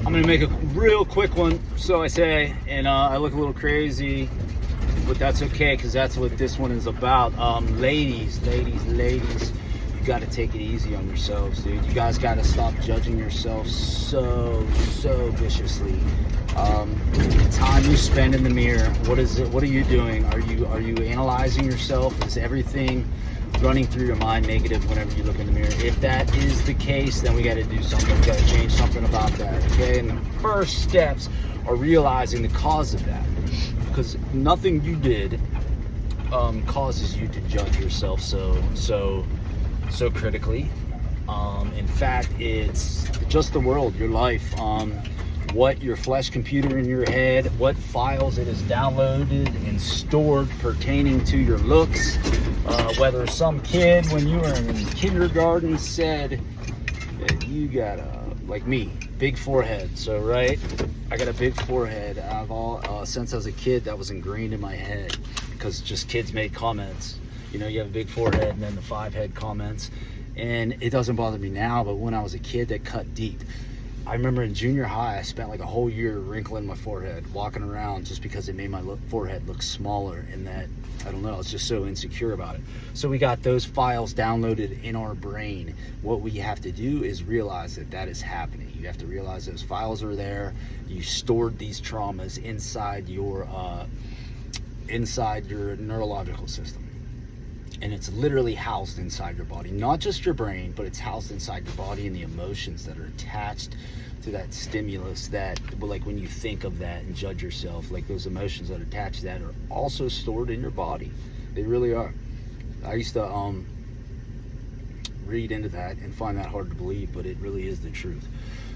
I'm gonna make a real quick one, so I say, and I look a little crazy, but that's okay, because that's what this one is about. Ladies, you got to take it easy on yourselves, dude. You guys got to stop judging yourself so viciously. The time you spend in the mirror, what is it? What are you doing? Are you analyzing yourself? Is everything running through your mind negative whenever you look in the mirror? If that is the case, then we got to do something. We got to change something about that, okay? And the first steps are realizing the cause of that, because nothing you did causes you to judge yourself so critically. In fact, it's just the world, your life, what your flesh computer in your head, what files it has downloaded and stored pertaining to your looks. Whether some kid when you were in kindergarten said that you got like me, big forehead. So right, I got a big forehead. I've all since I was a kid, that was ingrained in my head, because just kids made comments. You know, you have a big forehead, and then the 5-head comments, and it doesn't bother me now, but when I was a kid, that cut deep. I remember in junior high, I spent like a whole year wrinkling my forehead, walking around, just because it made my forehead look smaller, and that, I don't know, I was just so insecure about it. So we got those files downloaded in our brain. What we have to do is realize that that is happening. You have to realize those files are there. You stored these traumas inside your neurological system. And it's literally housed inside your body, not just your brain, but it's housed inside your body, and the emotions that are attached to that stimulus, that, like when you think of that and judge yourself, like those emotions that are attached to that are also stored in your body. They really are. I used to read into that and find that hard to believe, but it really is the truth.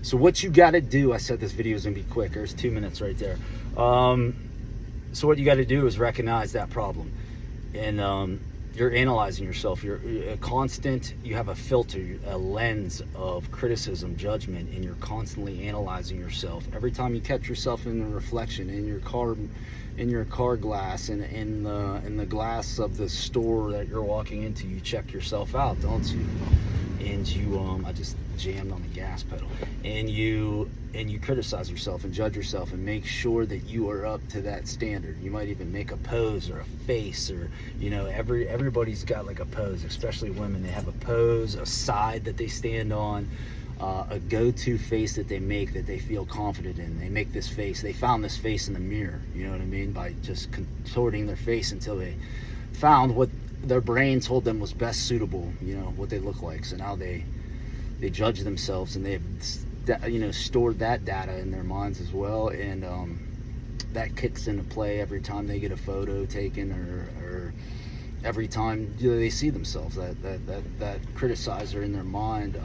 So what you got to do, I said this video is gonna be quick. There's 2 minutes right there. So what you got to do is recognize that problem, and you're analyzing yourself. You're a constant, you have a filter, a lens of criticism, judgment, and you're constantly analyzing yourself. Every time you catch yourself in the reflection in your car glass, and in the glass of the store that you're walking into, you check yourself out, don't you? And you I just jammed on the gas pedal, and you criticize yourself and judge yourself and make sure that you are up to that standard. You might even make a pose or a face, or, you know, everybody's got like a pose, especially women. They have a pose, a side that they stand on, a go-to face that they make that they feel confident in. They make this face, they found this face in the mirror, you know what I mean, by just contorting their face until they found what their brain told them was best suitable, you know, what they look like. So now they judge themselves, and they've, you know, stored that data in their minds as well, and that kicks into play every time they get a photo taken, or every time, you know, they see themselves. That criticizer in their mind,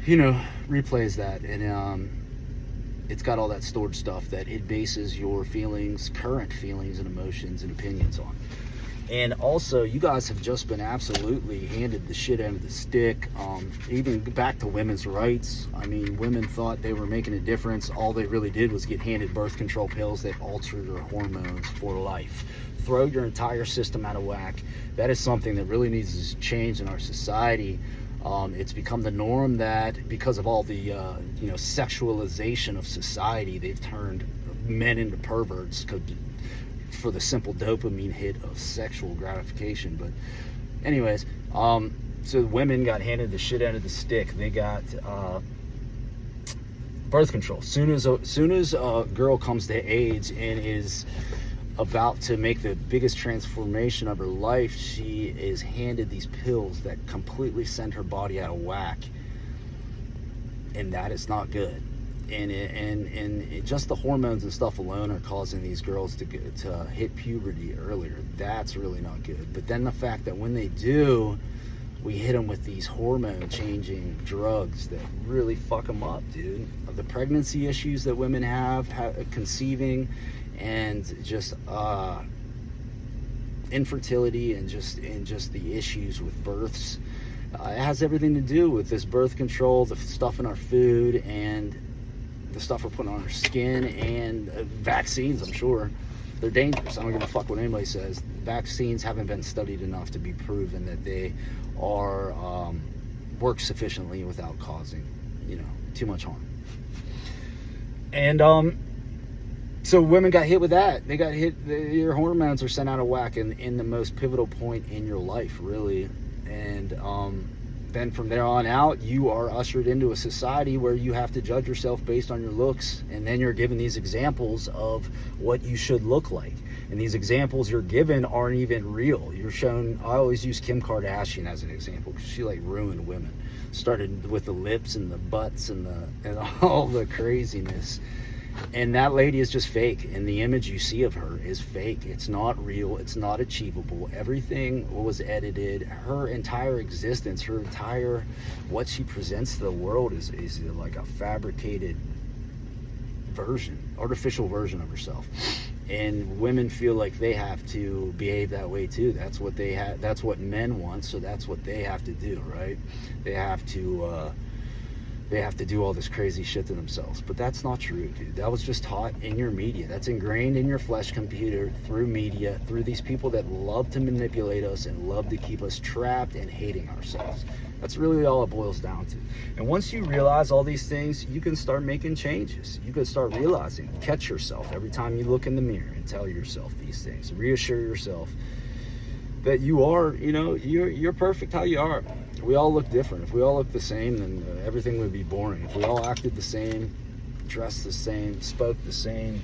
you know, replays that, and it's got all that stored stuff that it bases your feelings, current feelings and emotions and opinions on. And also, you guys have just been absolutely handed the shit end of the stick. Even back to women's rights. I mean, women thought they were making a difference. All they really did was get handed birth control pills that alter your hormones for life. Throw your entire system out of whack. That is something that really needs to change in our society. It's become the norm that, because of all the you know, sexualization of society, they've turned men into perverts for the simple dopamine hit of sexual gratification. But anyways, so women got handed the shit end of the stick. They got birth control. Soon as a girl comes to age and is about to make the biggest transformation of her life, she is handed these pills that completely send her body out of whack, and that is not good. And just the hormones and stuff alone are causing these girls to hit puberty earlier. That's really not good. But then the fact that when they do, we hit them with these hormone changing drugs that really fuck them up, dude. The pregnancy issues that women have conceiving, and just infertility, and just the issues with births. It has everything to do with this birth control, the stuff in our food, and the stuff we're putting on our skin, and vaccines. I'm sure they're dangerous. I don't give a fuck what anybody says. Vaccines haven't been studied enough to be proven that they are work sufficiently without causing, too much harm. And so women got hit with that. They got hit. Your hormones are sent out of whack in the most pivotal point in your life, really. And then from there on out, you are ushered into a society where you have to judge yourself based on your looks. And then you're given these examples of what you should look like. And these examples you're given aren't even real. You're shown, I always use Kim Kardashian as an example because she like ruined women. Started with the lips and the butts and all the craziness. And that lady is just fake, and the image you see of her is fake. It's not real. It's not achievable. Everything was edited. Her entire existence, what she presents to the world is like a fabricated artificial version of herself. And women feel like they have to behave that way too. That's what they have. That's what men want. So that's what they have to do, right? They have to do all this crazy shit to themselves. But that's not true, dude. That was just taught in your media. That's ingrained in your flesh computer through media, through these people that love to manipulate us and love to keep us trapped and hating ourselves. That's really all it boils down to. And once you realize all these things, you can start making changes. You can start realizing, catch yourself every time you look in the mirror and tell yourself these things. Reassure yourself that you are, you're perfect how you are. We all look different. If we all look the same, then everything would be boring. If we all acted the same, dressed the same, spoke the same,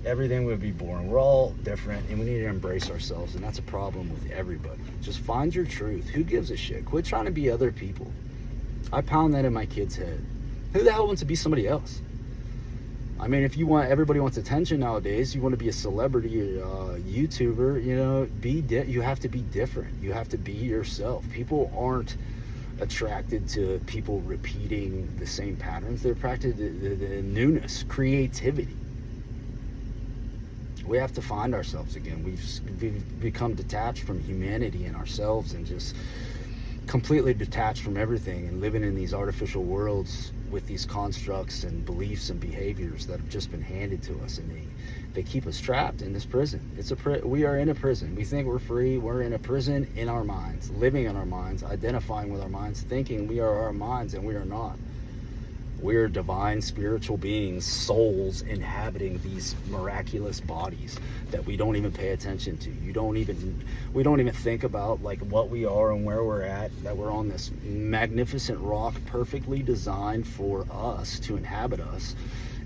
everything would be boring. We're all different, and we need to embrace ourselves, and that's a problem with everybody. Just find your truth. Who gives a shit? Quit trying to be other people. I pound that in my kid's head. Who the hell wants to be somebody else? I mean, if everybody wants attention nowadays, you want to be a celebrity or YouTuber, you have to be different. You have to be yourself. People aren't attracted to people repeating the same patterns. They're attracted to the newness, creativity. We have to find ourselves again. We've become detached from humanity and ourselves and just completely detached from everything and living in these artificial worlds with these constructs and beliefs and behaviors that have just been handed to us, and they keep us trapped in this prison. We are in a prison. We think we're free. We're in a prison in our minds, living in our minds, identifying with our minds, thinking we are our minds, and we are not. We're divine spiritual beings, souls inhabiting these miraculous bodies that we don't even pay attention to. We don't even think about like what we are and where we're at, that we're on this magnificent rock perfectly designed for us to inhabit us.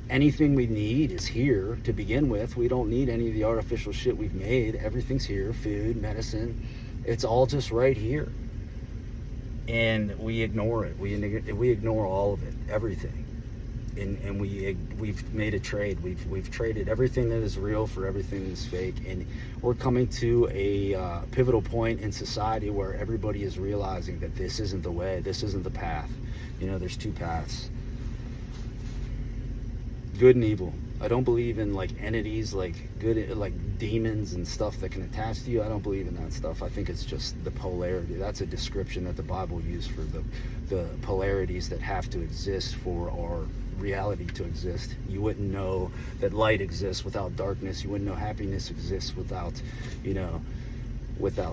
Anything we need is here to begin with. We don't need any of the artificial shit we've made. Everything's here, food, medicine. It's all just right here. And we ignore it. We ignore all of it, everything, and we've made a trade. We've traded everything that is real for everything that is fake, and we're coming to a pivotal point in society where everybody is realizing that this isn't the way, this isn't the path. There's two paths: good and evil. I don't believe in like entities like good, like demons and stuff that can attach to you. I don't believe in that stuff. I think it's just the polarity. That's a description that the Bible used for the polarities that have to exist for our reality to exist. You wouldn't know that light exists without darkness. You wouldn't know happiness exists without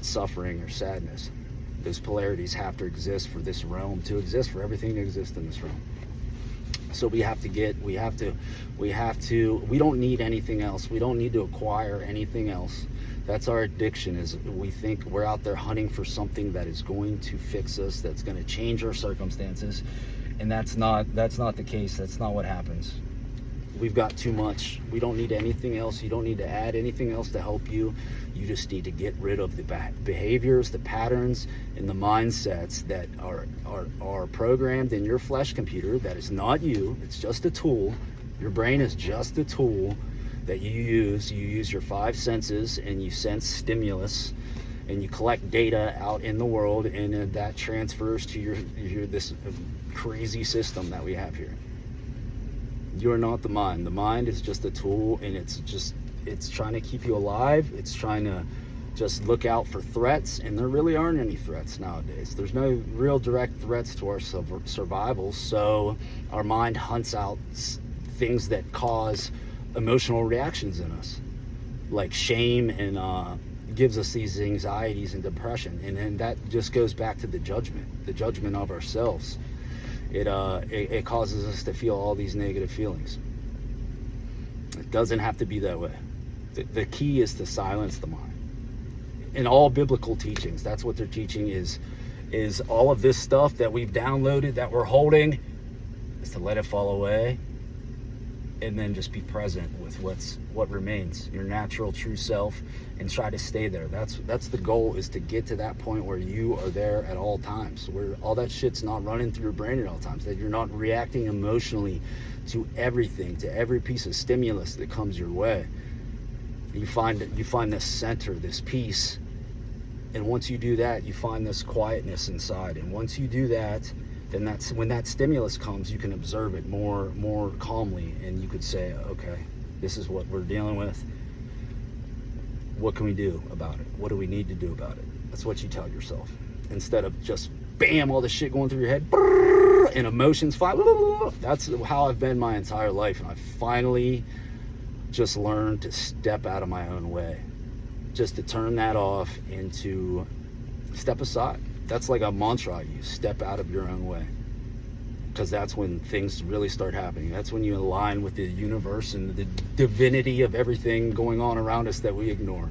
suffering or sadness. Those polarities have to exist for this realm to exist, for everything to exist in this realm. So we don't need anything else. We don't need to acquire anything else. That's our addiction, is we think we're out there hunting for something that is going to fix us, that's going to change our circumstances. And that's not the case. That's not what happens. We've got too much. We don't need anything else. You don't need to add anything else to help you. You just need to get rid of the behaviors, the patterns, and the mindsets that are programmed in your flesh computer. That is not you. It's just a tool. Your brain is just a tool that you use. You use your five senses, and you sense stimulus, and you collect data out in the world, and that transfers to your this crazy system that we have here. You're not the mind. The mind is just a tool, and it's trying to keep you alive. It's trying to just look out for threats, and there really aren't any threats nowadays. There's no real direct threats to our survival, so our mind hunts out things that cause emotional reactions in us, like shame, and gives us these anxieties and depression. And then that just goes back to the judgment of ourselves. It causes us to feel all these negative feelings. It doesn't have to be that way. The key is to silence the mind. In all biblical teachings, that's what they're teaching is all of this stuff that we've downloaded, that we're holding, is to let it fall away, and then just be present with what remains, your natural true self, and try to stay there. That's the goal, is to get to that point where you are there at all times, where all that shit's not running through your brain at all times, that you're not reacting emotionally to everything, to every piece of stimulus that comes your way. You find this center, this peace, and once you do that, you find this quietness inside. And once you do that, then that's when that stimulus comes, you can observe it more calmly, and you could say, okay, this is what we're dealing with. What can we do about it? What do we need to do about it? That's what you tell yourself, instead of just bam, all the shit going through your head and emotions fly. That's how I've been my entire life, and I finally just learned to step out of my own way, just to turn that off and to step aside. That's like a mantra I use: step out of your own way, because that's when things really start happening. That's when you align with the universe and the divinity of everything going on around us that we ignore,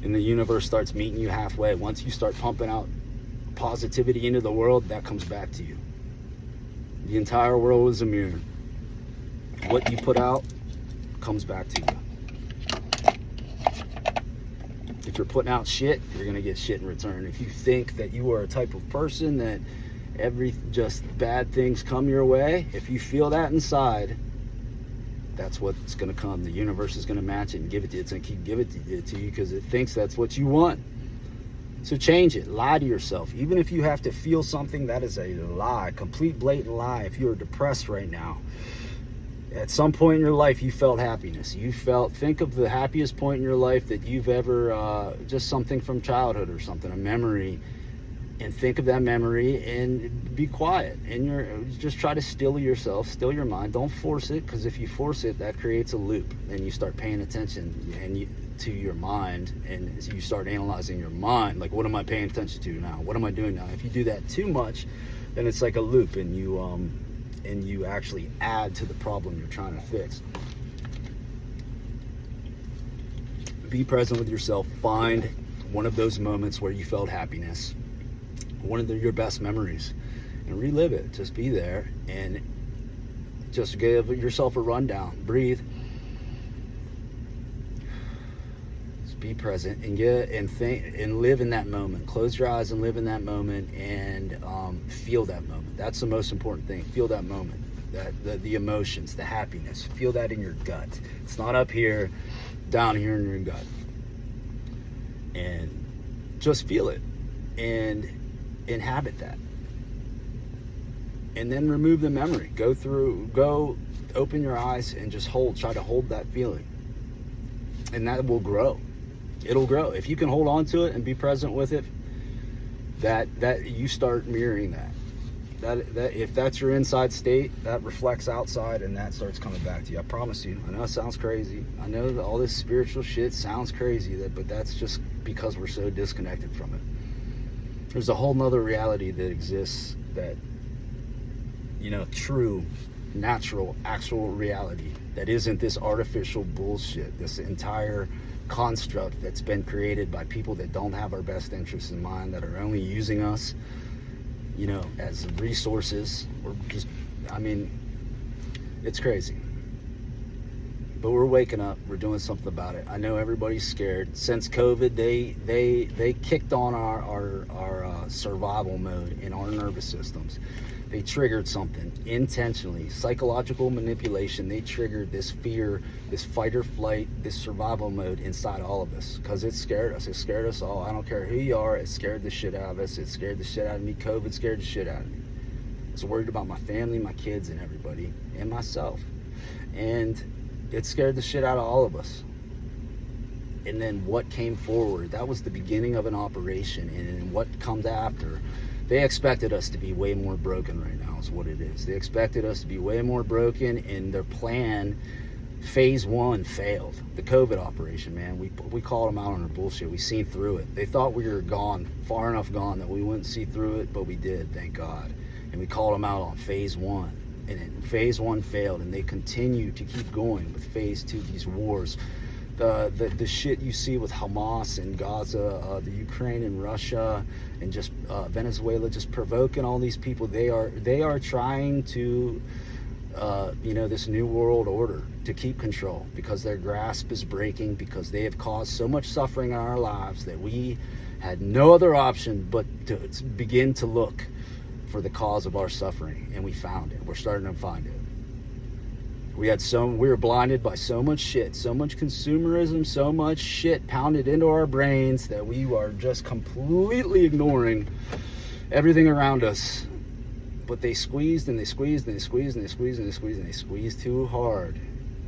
and the universe starts meeting you halfway. Once you start pumping out positivity into the world, that comes back to you. The entire world is a mirror. What you put out comes back to you. If you're putting out shit, you're gonna get shit in return. If you think that you are a type of person that just bad things come your way, if you feel that inside, that's what's gonna come. The universe is gonna match it and give it to you. It's gonna keep giving it to you because it thinks that's what you want. So change it. Lie to yourself. Even if you have to feel something, that is a lie, complete blatant lie. If you're depressed right now, at some point in your life, you felt happiness. Think of the happiest point in your life that you've ever, just something from childhood or something, a memory, and think of that memory and be quiet. And just try to still yourself, still your mind. Don't force it, because if you force it, that creates a loop. And you start paying attention to your mind, and you start analyzing your mind. Like, what am I paying attention to now? What am I doing now? If you do that too much, then it's like a loop, and you actually add to the problem you're trying to fix. Be present with yourself. Find one of those moments where you felt happiness, one of your best memories, and relive it. Just be there and just give yourself a rundown. Breathe. Just be present and think and live in that moment. Close your eyes and live in that moment, and feel that moment. That's the most important thing. Feel that moment, the emotions, the happiness. Feel that in your gut. It's not up here, down here in your gut. And just feel it and inhabit that. And then remove the memory. Go open your eyes and just try to hold that feeling. And that will grow. It'll grow. If you can hold on to it and be present with it, that you start mirroring that if that's your inside state, that reflects outside, and that starts coming back to you. I promise you. I know it sounds crazy. I know that all this spiritual shit sounds crazy, but that's just because we're so disconnected from it. There's a whole nother reality that exists, that, true, natural, actual reality that isn't this artificial bullshit, this entire construct that's been created by people that don't have our best interests in mind, that are only using us, as resources. It's crazy. But we're waking up. We're doing something about it. I know everybody's scared. Since COVID, they kicked on our survival mode in our nervous systems. They triggered something intentionally. Psychological manipulation. They triggered this fear, this fight or flight, this survival mode inside all of us, because it scared us. It scared us all. I don't care who you are. It scared the shit out of us. It scared the shit out of me. COVID scared the shit out of me. I was worried about my family, my kids, and everybody, and myself. And it scared the shit out of all of us. And then what came forward, that was the beginning of an operation. And what comes after, they expected us to be way more broken right now, is what it is. They expected us to be way more broken, and their plan, phase one, failed. The COVID operation, man, we called them out on their bullshit. We seen through it. They thought we were gone, far enough gone, that we wouldn't see through it, but we did, thank God. And we called them out on phase 1. And then phase 1 failed, and they continue to keep going with phase 2, these wars. The shit you see with Hamas and Gaza, the Ukraine and Russia, and just Venezuela, just provoking all these people. They are trying to, this new world order to keep control, because their grasp is breaking, because they have caused so much suffering in our lives that we had no other option but to begin to look for the cause of our suffering, and we found it. We're starting to find it. We were blinded by so much shit, so much consumerism, so much shit pounded into our brains that we are just completely ignoring everything around us. But they squeezed and they squeezed and they squeezed and they squeezed and they squeezed and they squeezed too hard.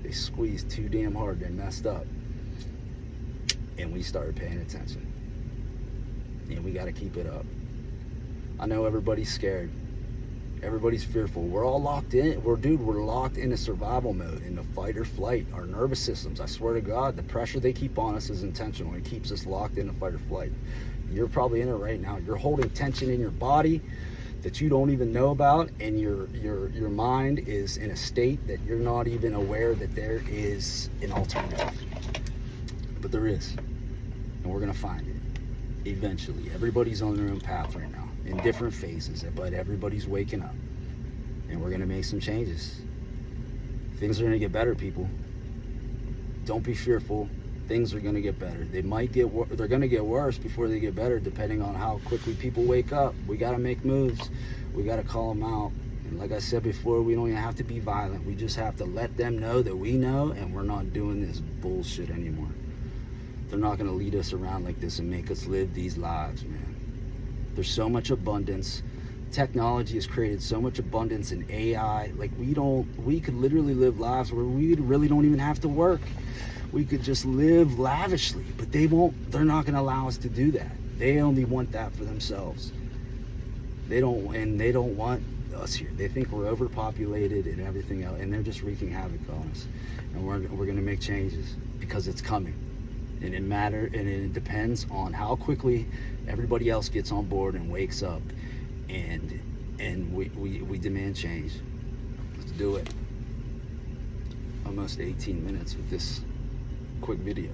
They squeezed too damn hard. They messed up. And we started paying attention. And we got to keep it up. I know everybody's scared. Everybody's fearful. We're all locked in. We're locked into survival mode, into fight or flight. Our nervous systems, I swear to God, the pressure they keep on us is intentional. It keeps us locked into fight or flight. You're probably in it right now. You're holding tension in your body that you don't even know about, and your mind is in a state that you're not even aware that there is an alternative. But there is, and we're gonna find it eventually. Everybody's on their own path right now, in different phases, but everybody's waking up, and we're gonna make some changes. Things are gonna get better, people. Don't be fearful. Things are gonna get better. They're gonna get worse before they get better, depending on how quickly people wake up. We gotta make moves. We gotta call them out. And like I said before, we don't even have to be violent. We just have to let them know that we know, and we're not doing this bullshit anymore. They're not gonna lead us around like this and make us live these lives, man. There's so much abundance. Technology has created so much abundance in AI. Like we could literally live lives where we really don't even have to work. We could just live lavishly, but they're not gonna allow us to do that. They only want that for themselves. They don't want us here. They think we're overpopulated and everything else, and they're just wreaking havoc on us. And we're gonna make changes, because it's coming. And it depends on how quickly everybody else gets on board and wakes up, and we demand change. Let's do it. Almost 18 minutes with this quick video.